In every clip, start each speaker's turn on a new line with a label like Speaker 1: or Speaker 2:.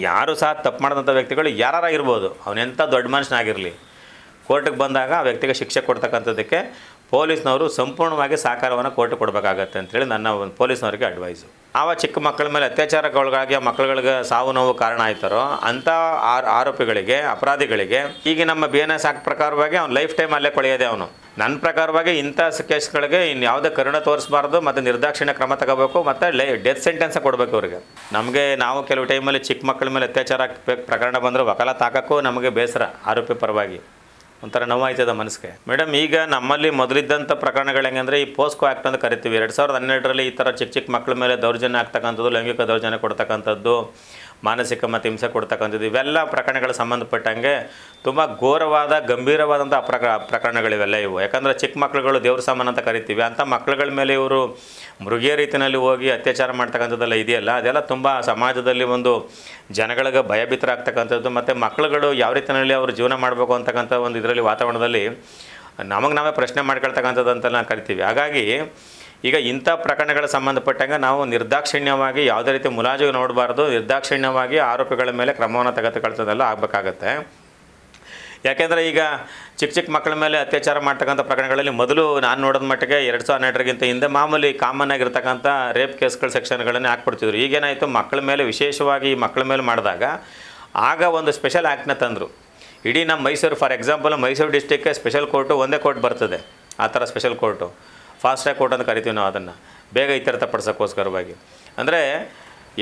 Speaker 1: ಯಾರು ಸಹ ತಪ್ಪು ಮಾಡಿದಂಥ ವ್ಯಕ್ತಿಗಳು ಯಾರಾಗಿರ್ಬೋದು, ಅವನೆಂಥ ದೊಡ್ಡ ಮನುಷ್ಯನಾಗಿರಲಿ, ಕೋರ್ಟಿಗೆ ಬಂದಾಗ ಆ ವ್ಯಕ್ತಿಗೆ ಶಿಕ್ಷೆ ಕೊಡ್ತಕ್ಕಂಥದ್ದಕ್ಕೆ ಪೊಲೀಸ್ನವರು ಸಂಪೂರ್ಣವಾಗಿ ಸಹಕಾರವನ್ನು ಕೋರ್ಟ್ ಕೊಡಬೇಕಾಗತ್ತೆ ಅಂತೇಳಿ ನನ್ನ ಒಂದು ಪೊಲೀಸ್ನವರಿಗೆ ಅಡ್ವೈಸು. ಚಿಕ್ಕ ಮಕ್ಕಳ ಮೇಲೆ ಅತ್ಯಾಚಾರಗೊಳಗಾಗಿ ಆ ಮಕ್ಕಳುಗಳಿಗೆ ಸಾವು ನೋವು ಕಾರಣ ಆಯ್ತಾರೋ ಅಂಥ ಆರೋಪಿಗಳಿಗೆ, ಅಪರಾಧಿಗಳಿಗೆ ಈಗ ನಮ್ಮ BNS ಆಕ್ಟ್ ಪ್ರಕಾರವಾಗಿ ಅವ್ನು ಲೈಫ್ ಟೈಮ್ ಅಲ್ಲೇ ಕೊಳೆಯೋದೆ. ಅವನು ನನ್ನ ಪ್ರಕಾರವಾಗಿ ಇಂಥ ಕೇಸ್ಗಳಿಗೆ ಇನ್ನು ಯಾವುದೇ ಕರುಣೆ ತೋರಿಸಬಾರ್ದು ಮತ್ತು ನಿರ್ದಾಕ್ಷಿಣ್ಯ ಕ್ರಮ ತಗೋಬೇಕು ಮತ್ತು ಡೆತ್ ಸೆಂಟೆನ್ಸ್ ಕೊಡಬೇಕು ಅವರಿಗೆ. ನಾವು ಕೆಲವು ಟೈಮಲ್ಲಿ ಚಿಕ್ಕ ಮಕ್ಕಳ ಮೇಲೆ ಅತ್ಯಾಚಾರ ಪ್ರಕರಣ ಬಂದರೆ ವಕಾಲತ್ ಹಾಕೋಕ್ಕೂ ನಮಗೆ ಬೇಸರ, ಆರೋಪಿ ಪರವಾಗಿ ಒಂಥರ ನೋವಾಯ್ತದ ಮನಸ್ಸಿಗೆ. ಮೇಡಮ್, ಈಗ ನಮ್ಮಲ್ಲಿ ಮೊದಲಿದ್ದಂಥ ಪ್ರಕರಣಗಳು ಹೆಂಗಂದರೆ ಈ ಪೋಸ್ಕೋ ಆ್ಯಕ್ಟ್ ಅಂತ ಕರಿತೀವಿ. 2012ರಲ್ಲಿ ಈ ಥರ ಚಿಕ್ಕ ಮಕ್ಕಳ ಮೇಲೆ ದೌರ್ಜನ್ಯ ಆಗ್ತಕ್ಕಂಥದ್ದು, ಲೈಂಗಿಕ ದೌರ್ಜನ್ಯ ಕೊಡ್ತಕ್ಕಂಥದ್ದು, ಮಾನಸಿಕ ಮತ್ತು ಹಿಂಸೆ ಕೊಡ್ತಕ್ಕಂಥದ್ದು, ಇವೆಲ್ಲ ಪ್ರಕರಣಗಳು ಸಂಬಂಧಪಟ್ಟಂಗೆ ತುಂಬ ಘೋರವಾದ ಗಂಭೀರವಾದಂಥ ಪ್ರಕರಣಗಳಿವೆಲ್ಲ ಇವು. ಯಾಕಂದರೆ ಚಿಕ್ಕ ಮಕ್ಕಳುಗಳು ದೇವ್ರ ಸಾಮಾನು ಅಂತ ಕರಿತೀವಿ. ಅಂಥ ಮಕ್ಕಳುಗಳ ಮೇಲೆ ಇವರು ಮೃಗೀಯ ರೀತಿಯಲ್ಲಿ ಹೋಗಿ ಅತ್ಯಾಚಾರ ಮಾಡ್ತಕ್ಕಂಥದ್ದೆಲ್ಲ ಇದೆಯಲ್ಲ, ಅದೆಲ್ಲ ತುಂಬ ಸಮಾಜದಲ್ಲಿ ಒಂದು ಜನಗಳಿಗೆ ಭಯಭೀತರಾಗ್ತಕ್ಕಂಥದ್ದು ಮತ್ತು ಮಕ್ಕಳುಗಳು ಯಾವ ರೀತಿಯಲ್ಲಿ ಅವರು ಜೀವನ ಮಾಡಬೇಕು ಅಂತಕ್ಕಂಥ ಒಂದು ಇದರಲ್ಲಿ ವಾತಾವರಣದಲ್ಲಿ ನಾವೇ ಪ್ರಶ್ನೆ ಮಾಡ್ಕೊಳ್ತಕ್ಕಂಥದ್ದು ಅಂತ ನಾವು ಕರಿತೀವಿ. ಹಾಗಾಗಿ ಈಗ ಇಂಥ ಪ್ರಕರಣಗಳ ಸಂಬಂಧಪಟ್ಟಂಗೆ ನಾವು ನಿರ್ದಾಕ್ಷಿಣ್ಯವಾಗಿ ಯಾವುದೇ ರೀತಿ ಮುಲಾಜಿಗೆ ನೋಡಬಾರ್ದು, ನಿರ್ದಾಕ್ಷಿಣ್ಯವಾಗಿ ಆರೋಪಿಗಳ ಮೇಲೆ ಕ್ರಮವನ್ನು ತೆಗೆದುಕೊಳ್ತದೆಲ್ಲ ಆಗಬೇಕಾಗತ್ತೆ. ಯಾಕೆಂದರೆ ಈಗ ಚಿಕ್ಕ ಮಕ್ಕಳ ಮೇಲೆ ಅತ್ಯಾಚಾರ ಮಾಡ್ತಕ್ಕಂಥ ಪ್ರಕರಣಗಳಲ್ಲಿ ಮೊದಲು ನಾನು ನೋಡೋದ ಮಟ್ಟಿಗೆ 2012ಗಿಂತ ಹಿಂದೆ ಮಾಮೂಲಿ ಕಾಮನ್ ಆಗಿರ್ತಕ್ಕಂಥ ರೇಪ್ ಕೇಸ್ಗಳ ಸೆಕ್ಷನ್ಗಳನ್ನೇ ಹಾಕ್ಬಿಡ್ತಿದ್ರು. ಈಗೇನಾಯಿತು, ಮಕ್ಕಳ ಮೇಲೆ ವಿಶೇಷವಾಗಿ ಮಕ್ಕಳ ಮೇಲೆ ಮಾಡಿದಾಗ ಆಗ ಒಂದು ಸ್ಪೆಷಲ್ ಆ್ಯಕ್ಟ್ನ ತಂದರು. ಇಡೀ ನಮ್ಮ ಮೈಸೂರು, ಫಾರ್ ಎಕ್ಸಾಂಪಲ್ ಮೈಸೂರು ಡಿಸ್ಟಿಕ್ಗೆ ಸ್ಪೆಷಲ್ ಕೋರ್ಟು ಒಂದೇ ಕೋರ್ಟ್ ಬರ್ತದೆ. ಆ ಥರ special court, fast track court ಅಂತ ಕರಿತೀವಿ ನಾವು, ಅದನ್ನು ಬೇಗ ಇತ್ಯರ್ಥಪಡಿಸೋಕ್ಕೋಸ್ಕರವಾಗಿ. ಅಂದರೆ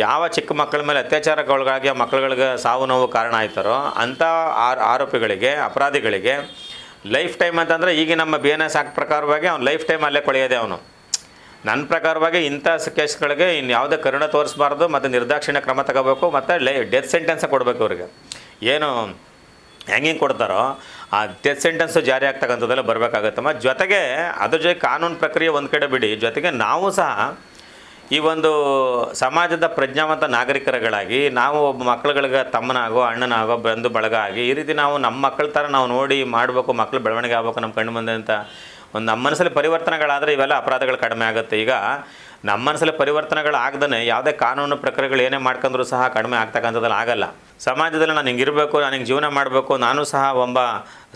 Speaker 1: ಯಾವ ಚಿಕ್ಕ ಮಕ್ಕಳ ಮೇಲೆ ಅತ್ಯಾಚಾರಗೊಳಗಾಗಿ ಆ ಮಕ್ಕಳುಗಳಿಗೆ ಸಾವು ನೋವು ಕಾರಣ ಆಯ್ತಾರೋ ಅಂಥ ಆರೋಪಿಗಳಿಗೆ, ಅಪರಾಧಿಗಳಿಗೆ ಲೈಫ್ ಟೈಮ್ ಅಂತಂದರೆ ಈಗ ನಮ್ಮ BNS ಆಕ್ಟ್ ಪ್ರಕಾರವಾಗಿ ಅವ್ನು ಲೈಫ್ ಟೈಮ್ ಅಲ್ಲೇ ಕೊಳೆಯೋದೆ. ಅವನು ನನ್ನ ಪ್ರಕಾರವಾಗಿ ಇಂಥ ಕೇಸ್ಗಳಿಗೆ ಇನ್ನು ಯಾವುದೇ ಕರುಣೆ ತೋರಿಸಬಾರ್ದು ಮತ್ತು ನಿರ್ದಾಕ್ಷಿಣ್ಯ ಕ್ರಮ ತಗೋಬೇಕು ಮತ್ತು ಡೆತ್ ಸೆಂಟೆನ್ಸ್ ಕೊಡಬೇಕು ಅವರಿಗೆ. ಏನು ಹೆಂಗೆ ಕೊಡ್ತಾರೋ ಆ ಡೆತ್ ಸೆಂಟೆನ್ಸು ಜಾರಿ ಆಗ್ತಕ್ಕಂಥದ್ದೆಲ್ಲ ಬರಬೇಕಾಗತ್ತಮ್ಮ. ಜೊತೆಗೆ ಅದ್ರ ಜೊತೆ ಕಾನೂನು ಪ್ರಕ್ರಿಯೆ ಒಂದು ಕಡೆ ಬಿಡಿ, ಜೊತೆಗೆ ನಾವು ಸಹ ಈ ಒಂದು ಸಮಾಜದ ಪ್ರಜ್ಞಾವಂತ ನಾಗರಿಕರುಗಳಾಗಿ ನಾವು ಒಬ್ಬ ಮಕ್ಕಳುಗಳಿಗೆ ತಮ್ಮನಾಗೋ ಅಣ್ಣನಾಗೋ ಬಂಧು ಬಳಗ ಆಗಿ ಈ ರೀತಿ ನಾವು ನಮ್ಮ ಮಕ್ಕಳ ಥರ ನಾವು ನೋಡಿ ಮಾಡಬೇಕು, ಮಕ್ಕಳು ಬೆಳವಣಿಗೆ ಆಗಬೇಕು ನಮ್ಮ ಕಣ್ಣು ಮುಂದೆ ಅಂತ ಒಂದು ನಮ್ಮ ಮನಸ್ಸಲ್ಲಿ ಪರಿವರ್ತನೆಗಳಾದರೆ ಇವೆಲ್ಲ ಅಪರಾಧಗಳು ಕಡಿಮೆ ಆಗುತ್ತೆ. ಈಗ ನಮ್ಮ ಮನಸ್ಸಲ್ಲಿ ಪರಿವರ್ತನೆಗಳಾಗ್ದೇ ಯಾವುದೇ ಕಾನೂನು ಪ್ರಕ್ರಿಯೆಗಳು ಏನೇ ಮಾಡ್ಕೊಂಡ್ರೂ ಸಹ ಕಡಿಮೆ ಆಗ್ತಕ್ಕಂಥದ್ದೆಲ್ಲ ಆಗಲ್ಲ. ಸಮಾಜದಲ್ಲಿ ನಾನು ಹಿಂಗಿರಬೇಕು, ನಾನು ಹಿಂಗೆ ಜೀವನ ಮಾಡಬೇಕು, ನಾನು ಸಹ ಒಬ್ಬ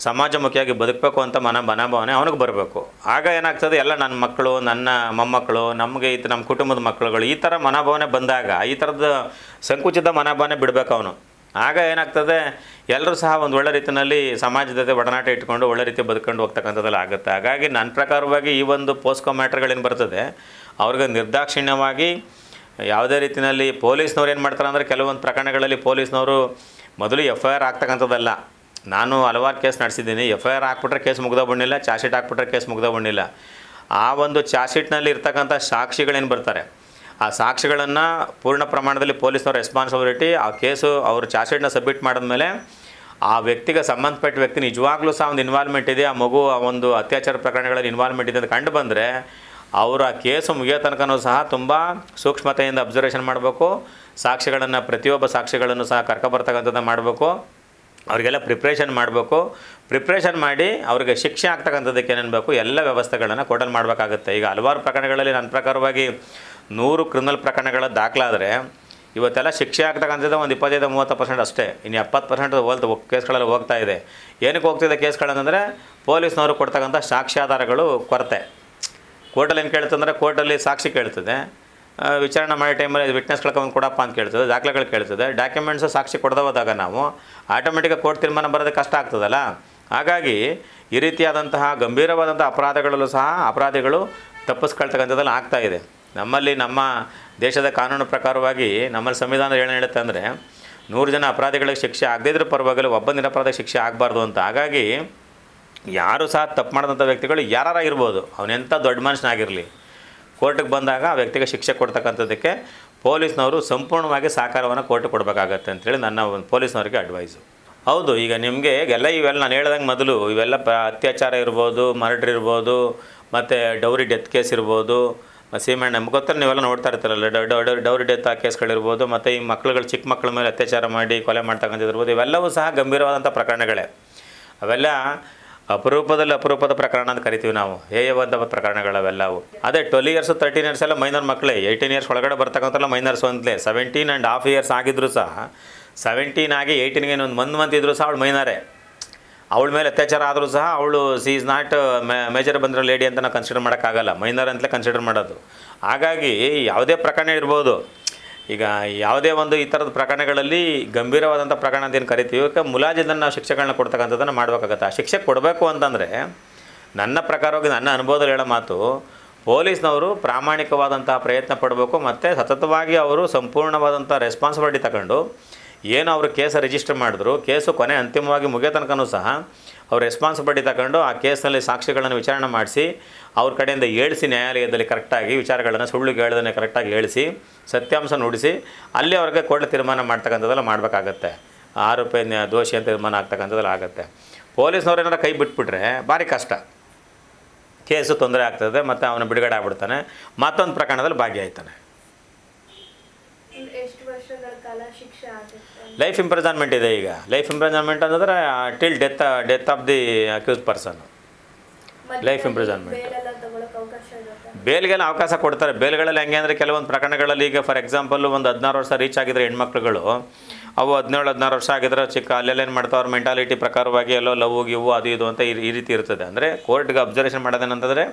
Speaker 1: ಸಮಾಜಮುಖಿಯಾಗಿ ಬದುಕಬೇಕು ಅಂತ ಮನೋಭಾವನೆ ಅವನಿಗೆ ಬರಬೇಕು. ಆಗ ಏನಾಗ್ತದೆ, ಎಲ್ಲ ನನ್ನ ಮಕ್ಕಳು, ನನ್ನ ಮೊಮ್ಮಕ್ಕಳು, ನಮಗೆ ನಮ್ಮ ಕುಟುಂಬದ ಮಕ್ಕಳುಗಳು, ಈ ಥರ ಮನೋಭಾವನೆ ಬಂದಾಗ ಈ ಥರದ ಸಂಕುಚಿತ ಮನೋಭಾವನೆ ಬಿಡಬೇಕು ಅವನು. ಆಗ ಏನಾಗ್ತದೆ, ಎಲ್ಲರೂ ಸಹ ಒಂದು ಒಳ್ಳೆ ರೀತಿಯಲ್ಲಿ ಸಮಾಜದ ಜೊತೆ ಒಡನಾಟ ಇಟ್ಕೊಂಡು ಒಳ್ಳೆ ರೀತಿ ಬದುಕೊಂಡು ಹೋಗ್ತಕ್ಕಂಥದ್ದೆಲ್ಲ ಆಗುತ್ತೆ. ಹಾಗಾಗಿ ನನ್ನ ಪ್ರಕಾರವಾಗಿ ಈ ಒಂದು ಪೋಸ್ಕೋ ಮ್ಯಾಟ್ರ್ಗಳೇನು ಬರ್ತದೆ ಅವ್ರಿಗೆ ನಿರ್ದಾಕ್ಷಿಣ್ಯವಾಗಿ ಯಾವುದೇ ರೀತಿಯಲ್ಲಿ ಪೊಲೀಸ್ನವ್ರು ಏನು ಮಾಡ್ತಾರೆ ಅಂದರೆ ಕೆಲವೊಂದು ಪ್ರಕರಣಗಳಲ್ಲಿ ಪೊಲೀಸ್ನವರು ಮೊದಲು FIR ಆಗ್ತಕ್ಕಂಥದ್ದಲ್ಲ. ನಾನು ಹಲವಾರು ಕೇಸ್ ನಡೆಸಿದ್ದೀನಿ. FIR ಹಾಕ್ಬಿಟ್ರೆ ಕೇಸ್ ಮುಗ್ದೋಗ್ಬಿಡಲಿಲ್ಲ, ಚಾರ್ಜ್ ಶೀಟ್ ಹಾಕ್ಬಿಟ್ರೆ ಕೇಸ್ ಮುಗ್ದೋಗ್ಬಿಡಲಿಲ್ಲ. ಆ ಒಂದು ಚಾರ್ಜ್ ಶೀಟ್ನಲ್ಲಿ ಇರ್ತಕ್ಕಂಥ ಸಾಕ್ಷಿಗಳೇನು ಬರ್ತಾರೆ ಆ ಸಾಕ್ಷಿಗಳನ್ನು ಪೂರ್ಣ ಪ್ರಮಾಣದಲ್ಲಿ ಪೊಲೀಸ್ನವ್ರ ರೆಸ್ಪಾನ್ಸಿಬಿಲಿಟಿ, ಆ ಕೇಸು ಅವರು ಚಾರ್ಜ್ ಶೀಟ್ನ ಸಬ್ಮಿಟ್ ಮಾಡಿದ್ಮೇಲೆ ಆ ವ್ಯಕ್ತಿಗೆ ಸಂಬಂಧಪಟ್ಟ ವ್ಯಕ್ತಿ ನಿಜವಾಗ್ಲೂ ಸಹ ಒಂದು ಇನ್ವಾಲ್ವ್ಮೆಂಟ್ ಇದೆ, ಆ ಮಗು ಆ ಒಂದು ಅತ್ಯಾಚಾರ ಪ್ರಕರಣಗಳಲ್ಲಿ ಇನ್ವಾಲ್ವ್ಮೆಂಟ್ ಇದೆ ಅಂತ ಕಂಡು ಬಂದರೆ ಅವರು ಆ ಕೇಸು ಮುಗಿಯೋ ತನಕನೂ ಸಹ ತುಂಬ ಸೂಕ್ಷ್ಮತೆಯಿಂದ ಅಬ್ಸರ್ವೇಷನ್ ಮಾಡಬೇಕು. ಸಾಕ್ಷಿಗಳನ್ನು, ಪ್ರತಿಯೊಬ್ಬ ಸಾಕ್ಷಿಗಳನ್ನು ಸಹ ಕರ್ಕೊಬರ್ತಕ್ಕಂಥದ್ದು ಮಾಡಬೇಕು. ಅವರಿಗೆಲ್ಲ ಪ್ರಿಪ್ರೇಷನ್ ಮಾಡಬೇಕು. ಪ್ರಿಪ್ರೇಷನ್ ಮಾಡಿ ಅವ್ರಿಗೆ ಶಿಕ್ಷೆ ಆಗ್ತಕ್ಕಂಥದ್ದಕ್ಕೆ ಏನೇನು ಬೇಕು ಎಲ್ಲ ವ್ಯವಸ್ಥೆಗಳನ್ನು ಕೋರ್ಟಲ್ಲಿ ಮಾಡಬೇಕಾಗುತ್ತೆ. ಈಗ ಹಲವಾರು ಪ್ರಕರಣಗಳಲ್ಲಿ ನನ್ನ ಪ್ರಕಾರವಾಗಿ 100 ಕ್ರಿಮಿನಲ್ ಪ್ರಕರಣಗಳ ದಾಖಲಾದರೆ ಇವತ್ತೆಲ್ಲ ಶಿಕ್ಷೆ ಆಗ್ತಕ್ಕಂಥದ್ದು ಒಂದು 25-30% ಅಷ್ಟೇ. ಇನ್ನು 70% ಕೇಸ್ಗಳಲ್ಲಿ ಹೋಗ್ತಾ ಇದೆ. ಏನಕ್ಕೆ ಹೋಗ್ತಿದೆ ಕೇಸ್ಗಳಂತಂದರೆ ಪೊಲೀಸ್ನವರು ಕೊಡ್ತಕ್ಕಂಥ ಸಾಕ್ಷ್ಯಾಧಾರಗಳು ಕೊರತೆ. ಕೋರ್ಟಲ್ಲಿ ಏನು ಕೇಳ್ತಂದರೆ ಕೋರ್ಟಲ್ಲಿ ಸಾಕ್ಷಿ ಕೇಳ್ತದೆ, ವಿಚಾರಣೆ ಮಾಡೋ ಟೈಮಲ್ಲಿ ವಿಟ್ನೆಸ್ಗಳ ಕೊಡಪ್ಪ ಅಂತ ಕೇಳ್ತದೆ, ದಾಖಲೆಗಳು ಕೇಳ್ತದೆ, ಡಾಕ್ಯುಮೆಂಟ್ಸು ಸಾಕ್ಷಿ ಕೊಡದೇ ಹೋದಾಗ ನಾವು ಆಟೋಮೆಟಿಕಾಗಿ ಕೋರ್ಟ್ ತೀರ್ಮಾನ ಬರೋದಕ್ಕೆ ಕಷ್ಟ ಆಗ್ತದಲ್ಲ. ಹಾಗಾಗಿ ಈ ರೀತಿಯಾದಂತಹ ಗಂಭೀರವಾದಂಥ ಅಪರಾಧಗಳಲ್ಲೂ ಸಹ ಅಪರಾಧಿಗಳು ತಪ್ಪಿಸ್ಕೊಳ್ತಕ್ಕಂಥದ್ದೆಲ್ಲ ಆಗ್ತಾಯಿದೆ. ನಮ್ಮಲ್ಲಿ ನಮ್ಮ ದೇಶದ ಕಾನೂನು ಪ್ರಕಾರವಾಗಿ ನಮ್ಮಲ್ಲಿ ಸಂವಿಧಾನ ಏನು ಹೇಳುತ್ತೆ ಅಂದರೆ 100 ಜನ ಅಪರಾಧಿಗಳಿಗೆ ಶಿಕ್ಷೆ ಆಗದಿದ್ರೂ ಪರವಾಗಿಲ್ಲ, ಒಬ್ಬ ನಿರಪರಾಧಿಗೆ ಶಿಕ್ಷೆ ಆಗಬಾರ್ದು ಅಂತ. ಹಾಗಾಗಿ ಯಾರು ಸಹ ತಪ್ಪು ಮಾಡಿದಂಥ ವ್ಯಕ್ತಿಗಳು ಯಾರಾಗಿರ್ಬೋದು, ಅವನೆಂಥ ದೊಡ್ಡ ಮನುಷ್ಯನಾಗಿರಲಿ, ಕೋರ್ಟಿಗೆ ಬಂದಾಗ ಆ ವ್ಯಕ್ತಿಗೆ ಶಿಕ್ಷೆ ಕೊಡ್ತಕ್ಕಂಥದ್ದಕ್ಕೆ ಪೊಲೀಸ್ನವರು ಸಂಪೂರ್ಣವಾಗಿ ಸಹಕಾರವನ್ನು ಕೋರ್ಟ್ ಕೊಡಬೇಕಾಗತ್ತೆ ಅಂತೇಳಿ ನನ್ನ ಒಂದು ಪೊಲೀಸ್ನವರಿಗೆ ಅಡ್ವೈಸು. ಹೌದು, ಈಗ ನಿಮಗೆ ಇವೆಲ್ಲ ನಾನು ಹೇಳ್ದಂಗೆ ಮೊದಲು ಇವೆಲ್ಲ ಅತ್ಯಾಚಾರ ಇರ್ಬೋದು, ಮರ್ಡರ್ ಇರ್ಬೋದು, ಮತ್ತು ಡೌರಿ ಡೆತ್ ಕೇಸ್ ಇರ್ಬೋದು, ಸೀಮೆಣ್ಣೆ ಗೊತ್ತಾರೆ ನೀವೆಲ್ಲ ನೋಡ್ತಾ ಇರ್ತಾರಲ್ಲ, ಡೌರಿ ಡೆತ್ ಆ ಕೇಸ್ಗಳಿರ್ಬೋದು, ಮತ್ತು ಈ ಮಕ್ಕಳುಗಳು ಚಿಕ್ಕ ಮಕ್ಕಳ ಮೇಲೆ ಅತ್ಯಾಚಾರ ಮಾಡಿ ಕೊಲೆ ಮಾಡ್ತಕ್ಕಂಥದ್ದಿರ್ಬೋದು, ಇವೆಲ್ಲವೂ ಸಹ ಗಂಭೀರವಾದಂಥ ಪ್ರಕರಣಗಳೇ. ಅವೆಲ್ಲ ಅಪರೂಪದ ಪ್ರಕರಣ ಅಂತ ಕರಿತೀವಿ ನಾವು, ಹೇಯವಾದ ಪ್ರಕರಣಗಳವೆಲ್ಲವು. ಅದೇ 12 years 13 years ಎಲ್ಲ ಮೈನರ್ ಮಕ್ಕಳೇ, 18 years ಒಳಗಡೆ ಬರ್ತಕ್ಕಂಥಲ್ಲ ಮೈನರ್ಸು ಅಂತಲೇ. 17.5 years ಆಗಿದ್ರೂ ಸಹ 17 ಆಗಿ 18ಗೆ ಒಂದು ಮಂತ್ ಇದ್ದರೂ ಸಹ ಅವಳು ಮೈನರೇ. ಅವಳ ಮೇಲೆ ಅತ್ಯಾಚಾರ ಆದರೂ ಸಹ ಅವಳು ಸಿ ಈಸ್ ನಾಟ್ ಮೇಜರ್ ಬಂದಿರೋ ಲೇಡಿ ಅಂತ ನಾವು ಕನ್ಸಿಡರ್ ಮಾಡೋಕ್ಕಾಗಲ್ಲ, ಮೈನರ್ ಅಂತಲೇ ಕನ್ಸಿಡರ್ ಮಾಡೋದು. ಹಾಗಾಗಿ ಯಾವುದೇ ಪ್ರಕರಣ ಇರ್ಬೋದು, ಈಗ ಯಾವುದೇ ಒಂದು ಈ ಥರದ ಪ್ರಕರಣಗಳಲ್ಲಿ ಗಂಭೀರವಾದಂಥ ಪ್ರಕರಣ ಅಂತ ಏನು ಕರಿತೀವಿ, ಇವಕ್ಕೆ ಮುಲಾಜಿದ್ದನ್ನು ನಾವು ಶಿಕ್ಷೆಗಳನ್ನ ಕೊಡ್ತಕ್ಕಂಥದ್ದನ್ನು ಮಾಡಬೇಕಾಗತ್ತೆ. ಆ ಶಿಕ್ಷೆ ಕೊಡಬೇಕು ಅಂತಂದರೆ ನನ್ನ ಪ್ರಕಾರವಾಗಿ ನನ್ನ ಅನುಭವದಲ್ಲಿ ಹೇಳೋ ಮಾತು, ಪೊಲೀಸ್ನವರು ಪ್ರಾಮಾಣಿಕವಾದಂತಹ ಪ್ರಯತ್ನ ಪಡಬೇಕು ಮತ್ತು ಸತತವಾಗಿ ಅವರು ಸಂಪೂರ್ಣವಾದಂಥ ರೆಸ್ಪಾನ್ಸಿಬಿಲಿಟಿ ತಗೊಂಡು ಏನು ಅವರು ಕೇಸ್ ರಿಜಿಸ್ಟರ್ ಮಾಡಿದ್ರು, ಕೇಸು ಕೊನೆ ಅಂತಿಮವಾಗಿ ಮುಗಿಯೋ ತನಕನೂ ಸಹ ಅವ್ರು ರೆಸ್ಪಾನ್ಸಿಬಿಲಿಟಿ ತಗೊಂಡು ಆ ಕೇಸ್ನಲ್ಲಿ ಸಾಕ್ಷಿಗಳನ್ನು ವಿಚಾರಣೆ ಮಾಡಿಸಿ ಅವ್ರ ಕಡೆಯಿಂದ ಹೇಳಿಸಿ ನ್ಯಾಯಾಲಯದಲ್ಲಿ ಕರೆಕ್ಟಾಗಿ ವಿಚಾರಗಳನ್ನು ಸುಳ್ಳು ಹೇಳದೇ ಕರೆಕ್ಟಾಗಿ ಹೇಳಿಸಿ ಸತ್ಯಾಂಶ ನುಡಿಸಿ ಅಲ್ಲಿ ಅವ್ರಿಗೆ ಕೋರ್ಟ್ ತೀರ್ಮಾನ ಮಾಡ್ತಕ್ಕಂಥದ್ದೆಲ್ಲ ಮಾಡಬೇಕಾಗತ್ತೆ. ಆರೋಪಿ ದೋಷಿ ಅಂತ ತೀರ್ಮಾನ ಆಗ್ತಕ್ಕಂಥದ್ದೆಲ್ಲ ಆಗುತ್ತೆ. ಪೊಲೀಸ್ನವ್ರು ಏನಾರು ಕೈ ಬಿಟ್ಬಿಟ್ರೆ ಭಾರಿ ಕಷ್ಟ, ಕೇಸು ತೊಂದರೆ ಆಗ್ತದೆ ಮತ್ತು ಅವನು ಬಿಡುಗಡೆ ಆಗ್ಬಿಡ್ತಾನೆ, ಮತ್ತೊಂದು ಪ್ರಕರಣದಲ್ಲಿ ಭಾಗಿಯಾಗ್ತಾನೆ. ಲೈಫ್ ಇಂಪ್ರಿಸನ್ಮೆಂಟ್ ಇದೆ. ಈಗ ಲೈಫ್ ಇಂಪ್ರಿಸನ್ಮೆಂಟ್ ಅಂತಂದರೆ till death of the accused person, life imprisonment. ಬೇಲ್ಗೆಲ್ಲ ಅವಕಾಶ ಕೊಡ್ತಾರೆ. ಬೇಲ್ಗಳಲ್ಲಿ ಹೆಂಗೆ ಅಂದರೆ ಕೆಲವೊಂದು ಪ್ರಕರಣಗಳಲ್ಲಿ ಈಗ ಫಾರ್ ಎಕ್ಸಾಂಪಲ್ ಒಂದು 16 ವರ್ಷ ರೀಚ್ ಆಗಿದ್ರೆ ಹೆಣ್ಮಕ್ಳುಗಳು, ಅವು 17-16 ವರ್ಷ ಆಗಿದ್ರೆ ಚಿಕ್ಕ ಅಲ್ಲೆಲ್ಲೇನು ಮಾಡ್ತಾವೆ ಅವ್ರ ಮೆಂಟಾಲಿಟಿ ಪ್ರಕಾರವಾಗಿ ಎಲ್ಲೋ ಲವ್ ಗಿವು ಅದು ಇದು ಅಂತ ಈ ರೀತಿ ಇರ್ತದೆ. ಅಂದರೆ ಕೋರ್ಟ್ಗೆ ಅಬ್ಸರ್ವೇಷನ್ ಮಾಡೋದೇನಂತಂದರೆ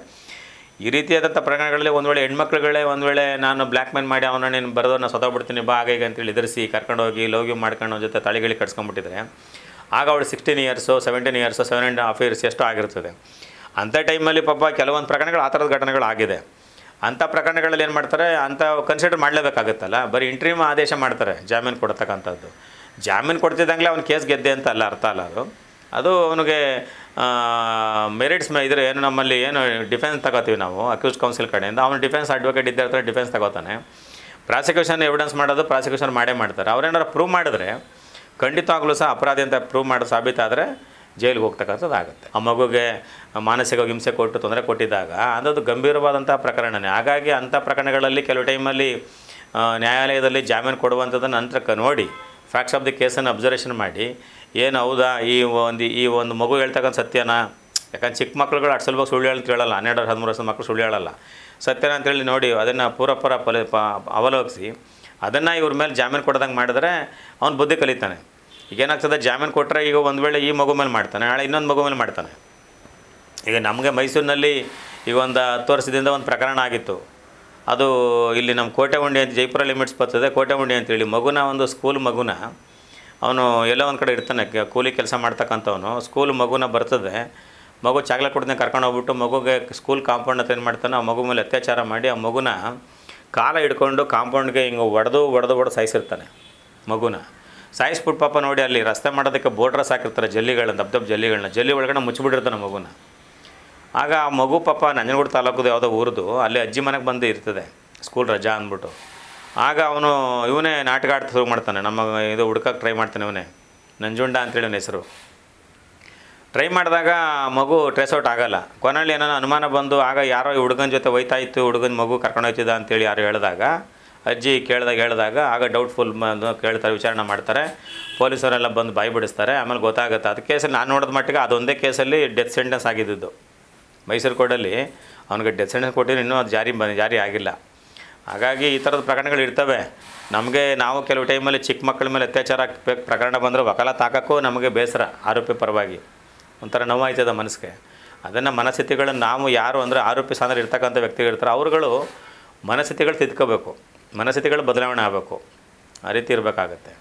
Speaker 1: ಈ ರೀತಿಯಾದಂಥ ಪ್ರಕರಣಗಳಲ್ಲಿ ಒಂದು ವೇಳೆ ಹೆಣ್ಮಕ್ಳುಗಳೇ ಒಂದು ವೇಳೆ ನಾನು ಬ್ಲ್ಯಾಕ್ ಮೇಲ್ ಮಾಡಿ ಅವನ ನೀನು ಬರೋದನ್ನ ಸತ್ತೋಗ್ಬಿಡ್ತೀನಿ ಬಾ ಹಾಗೆ ಅಂತೇಳಿ ಎದುರಿಸಿ ಕರ್ಕೊಂಡೋಗಿ ಲವ್ ಗಿವ್ ಮಾಡ್ಕೊಂಡು ಅವ್ನ ಜೊತೆ ತಳಿಗಳಿ ಕಟ್ಸ್ಕೊಂಡ್ಬಿಟ್ಟಿದ್ರೆ ಆಗ ಅವಳು 16 ಇಯರ್ಸು 17 ಇಯರ್ಸು 7.5 ಇಯರ್ಸ್ ಎಷ್ಟು ಆಗಿರ್ತದೆ. ಅಂಥ ಟೈಮಲ್ಲಿ ಪಾಪ ಕೆಲವೊಂದು ಪ್ರಕರಣಗಳು ಆ ಥರದ ಘಟನೆಗಳಾಗಿದೆ. ಅಂಥ ಪ್ರಕರಣಗಳಲ್ಲಿ ಏನು ಮಾಡ್ತಾರೆ, ಅಂಥ ಕನ್ಸಿಡರ್ ಮಾಡಲೇಬೇಕಾಗುತ್ತಲ್ಲ, ಬರೀ ಇಂಟ್ರೀಮ್ ಆದೇಶ ಮಾಡ್ತಾರೆ ಜಾಮೀನು ಕೊಡ್ತಕ್ಕಂಥದ್ದು. ಜಾಮೀನು ಕೊಡ್ತಿದ್ದಂಗೆ ಅವ್ನು ಕೇಸ್ ಗೆದ್ದೆ ಅಂತ ಅಲ್ಲ, ಅರ್ಥ ಅಲ್ಲ ಅದು ಅವನಿಗೆ ಮೆರಿಟ್ಸ್ ಇದ್ರೆ ಏನು ನಮ್ಮಲ್ಲಿ ಏನು ಡಿಫೆನ್ಸ್ ತಗೋತೀವಿ ನಾವು ಅಕ್ಯೂಸ್ ಕೌನ್ಸಿಲ್ ಕಡೆಯಿಂದ, ಅವನು ಡಿಫೆನ್ಸ್ ಅಡ್ವೊಕೇಟ್ ಇದ್ದ ಇರ್ತಾರೆ, ಡಿಫೆನ್ಸ್ ತಗೋತಾನೆ. ಪ್ರಾಸಿಕ್ಯೂಷನ್ ಎವಿಡೆನ್ಸ್ ಮಾಡೋದು ಪ್ರಾಸಿಕ್ಯೂಷನ್ ಮಾಡೇ ಮಾಡ್ತಾರೆ. ಅವ್ರೇನಾರು ಪ್ರೂವ್ ಮಾಡಿದ್ರೆ ಖಂಡಿತವಾಗ್ಲೂ ಸಹ ಅಪರಾಧಿ ಅಂತ ಪ್ರೂವ್ ಮಾಡೋದು ಸಾಬೀತಾದರೆ ಜೈಲಿಗೆ ಹೋಗ್ತಕ್ಕಂಥದ್ದು ಆಗುತ್ತೆ. ಆ ಮಗುಗೆ ಮಾನಸಿಕ ಹಿಂಸೆ ಕೊಟ್ಟು ತೊಂದರೆ ಕೊಟ್ಟಿದ್ದಾಗ ಅದು ಗಂಭೀರವಾದಂಥ ಪ್ರಕರಣನೇ. ಹಾಗಾಗಿ ಅಂಥ ಪ್ರಕರಣಗಳಲ್ಲಿ ಕೆಲವು ಟೈಮಲ್ಲಿ ನ್ಯಾಯಾಲಯದಲ್ಲಿ ಜಾಮೀನು ಕೊಡುವಂಥದ್ದನ್ನು ನಂತರ ನೋಡಿ ಫ್ಯಾಕ್ಟ್ಸ್ ಆಫ್ ದಿ ಕೇಸನ್ನು ಅಬ್ಸರ್ವೇಷನ್ ಮಾಡಿ ಏನು ಹೌದಾ ಈ ಒಂದು ಮಗು ಹೇಳ್ತಕ್ಕಂಥ ಸತ್ಯನ, ಯಾಕಂದ್ರೆ ಚಿಕ್ಕ ಮಕ್ಳುಗಳು ಅಷ್ಟು ಸುಲಭ ಸುಳ್ಳು ಹೇಳಲ್ಲ, 12-13 ವರ್ಷದ ಮಕ್ಕಳು ಸುಳ್ಳು ಹೇಳಲ್ಲ, ಸತ್ಯನ ಅಂತೇಳಿ ನೋಡಿ ಅದನ್ನು ಪೂರಪೂರ ಅವಲೋಕಿಸಿ ಅದನ್ನು ಇವ್ರ ಮೇಲೆ ಜಾಮೀನು ಕೊಡ್ದಂಗೆ ಮಾಡಿದ್ರೆ ಅವ್ನು ಬುದ್ಧಿ ಕಲಿತಾನೆ. ಈಗೇನಾಗ್ತದೆ, ಜಾಮೀನು ಕೊಟ್ಟರೆ ಈಗ ಒಂದು ವೇಳೆ ಈ ಮಗು ಮೇಲೆ ಮಾಡ್ತಾನೆ, ನಾಳೆ ಇನ್ನೊಂದು ಮಗು ಮೇಲೆ ಮಾಡ್ತಾನೆ. ಈಗ ನಮಗೆ ಮೈಸೂರಿನಲ್ಲಿ ಈಗ ಒಂದು 10 ವರ್ಷದಿಂದ ಒಂದು ಪ್ರಕರಣ ಆಗಿತ್ತು. ಅದು ಇಲ್ಲಿ ನಮ್ಮ ಕೋಟೆಗುಂಡಿ ಅಂತ ಜೈಪುರ ಲಿಮಿಟ್ಸ್ ಬರ್ತದೆ, ಕೋಟೆಗುಂಡಿ ಅಂತೇಳಿ ಮಗುನ ಒಂದು ಸ್ಕೂಲ್ ಮಗುನ ಅವನು ಎಲ್ಲೋ ಒಂದು ಕಡೆ ಇರ್ತಾನೆ, ಕೂಲಿ ಕೆಲಸ ಮಾಡ್ತಕ್ಕಂಥವನು. ಸ್ಕೂಲ್ ಮಗುನ ಬರ್ತದೆ, ಮಗು ಚಾಕ್ಲೇಟ್ ಕೊಡ್ತಾನೆ, ಕರ್ಕೊಂಡು ಹೋಗ್ಬಿಟ್ಟು ಮಗುಗೆ ಸ್ಕೂಲ್ ಕಾಂಪೌಂಡ್ ಹತ್ರ ಏನು ಮಾಡ್ತಾನೆ, ಆ ಮಗು ಮೇಲೆ ಅತ್ಯಾಚಾರ ಮಾಡಿ ಆ ಮಗುನ ಕಾಲ ಹಿಡ್ಕೊಂಡು ಕಾಂಪೌಂಡ್ಗೆ ಹಿಂಗೆ ಹೊಡೆದು ಸಾಯಿಸಿರ್ತಾನೆ. ಮಗುನ ಸಾಯಿಸ್ಬಿಟ್ಟು ಪಾಪ ನೋಡಿ ಅಲ್ಲಿ ರಸ್ತೆ ಮಾಡೋದಕ್ಕೆ ಬೋರ್ಡ್ರಸ್ ಹಾಕಿರ್ತಾರೆ, ಜಲ್ಲಿಗಳನ್ನ ದಪ್ಪ ಜಲ್ಲಿಗಳನ್ನ, ಜಲ್ಲಿ ಒಳಗಡೆ ಮುಚ್ಚಿಬಿಟ್ಟಿರ್ತಾನೆ ಮಗುನ. ಆಗ ಆ ಮಗು ಪಾಪ ನಂಜನಗೂಡು ತಾಲೂಕದು ಯಾವುದೋ ಊರದು, ಅಲ್ಲಿ ಅಜ್ಜಿ ಮನೆಗೆ ಬಂದು ಇರ್ತದೆ ಸ್ಕೂಲ್ ರಜಾ ಅಂದ್ಬಿಟ್ಟು. ಆಗ ಇವನೇ ನಾಟಕ ಆಡ್ತಾ ಶುರು ಮಾಡ್ತಾನೆ, ನಮ್ಮ ಇದು ಹುಡ್ಕಕ್ಕೆ ಟ್ರೈ ಮಾಡ್ತಾನೆ. ಇವನೇ ನಂಜುಂಡ ಅಂತೇಳಿ ಅವನ ಹೆಸರು. ಟ್ರೈ ಮಾಡಿದಾಗ ಮಗು ಟ್ರೇಸ್ ಔಟ್ ಆಗೋಲ್ಲ. ಕೊನೆಯಲ್ಲಿ ಏನೋ ಅನುಮಾನ ಬಂದು ಆಗ ಯಾರೋ ಈ ಹುಡುಗನ ಜೊತೆ ಹೋಯ್ತಾ ಇತ್ತು, ಹುಡುಗನ ಮಗು ಕರ್ಕೊಂಡು ಹೋಯ್ತಿದ್ದ ಅಂತೇಳಿ ಯಾರು ಹೇಳಿದಾಗ ಅಜ್ಜಿ ಹೇಳಿದಾಗ ಆಗ ಡೌಟ್ಫುಲ್ ಕೇಳ್ತಾರೆ, ವಿಚಾರಣೆ ಮಾಡ್ತಾರೆ, ಪೊಲೀಸರೆಲ್ಲ ಬಂದು ಬಾಯಿ ಬಿಡಿಸ್ತಾರೆ. ಆಮೇಲೆ ಗೊತ್ತಾಗುತ್ತೆ. ಅದು ಕೇಸಲ್ಲಿ ನಾನು ನೋಡಿದ ಮಟ್ಟಿಗೆ ಅದೊಂದೇ ಕೇಸಲ್ಲಿ ಡೆತ್ ಸೆಂಟೆನ್ಸ್ ಆಗಿದ್ದು ಮೈಸೂರು ಕೋರ್ಟಲ್ಲಿ. ಅವನಿಗೆ ಡೆತ್ ಸೆಂಟೆನ್ಸ್ ಕೊಟ್ಟಿದ್ದು ಇನ್ನೂ ಅದು ಜಾರಿ ಆಗಿಲ್ಲ. ಹಾಗಾಗಿ ಈ ಥರದ ಪ್ರಕರಣಗಳು ಇರ್ತವೆ. ನಾವು ಕೆಲವು ಟೈಮಲ್ಲಿ ಚಿಕ್ಕ ಮಕ್ಕಳ ಮೇಲೆ ಅತ್ಯಾಚಾರ ಪ್ರಕರಣ ಬಂದರೆ ವಕಾಲತ್ ಹಾಕೋಕ್ಕೂ ನಮಗೆ ಬೇಸರ, ಆರೋಪಿ ಪರವಾಗಿ ಒಂಥರ ನೋವಾಯ್ತದ ಮನಸ್ಸಿಗೆ. ಅದನ್ನು ಮನಸ್ಥಿತಿಗಳನ್ನು ನಾವು ಯಾರು ಅಂದರೆ ಆರೋಪಿ ಸ್ಥಾನದಲ್ಲಿ ಇರ್ತಕ್ಕಂಥ ವ್ಯಕ್ತಿಗಳಿರ್ತಾರೆ, ಅವರುಗಳು ಮನಸ್ಥಿತಿಗಳು ತಿದ್ಕೋಬೇಕು, ಮನಸ್ಥಿತಿಗಳು ಬದಲಾವಣೆ ಆಗಬೇಕು, ಆ ರೀತಿ ಇರಬೇಕಾಗತ್ತೆ.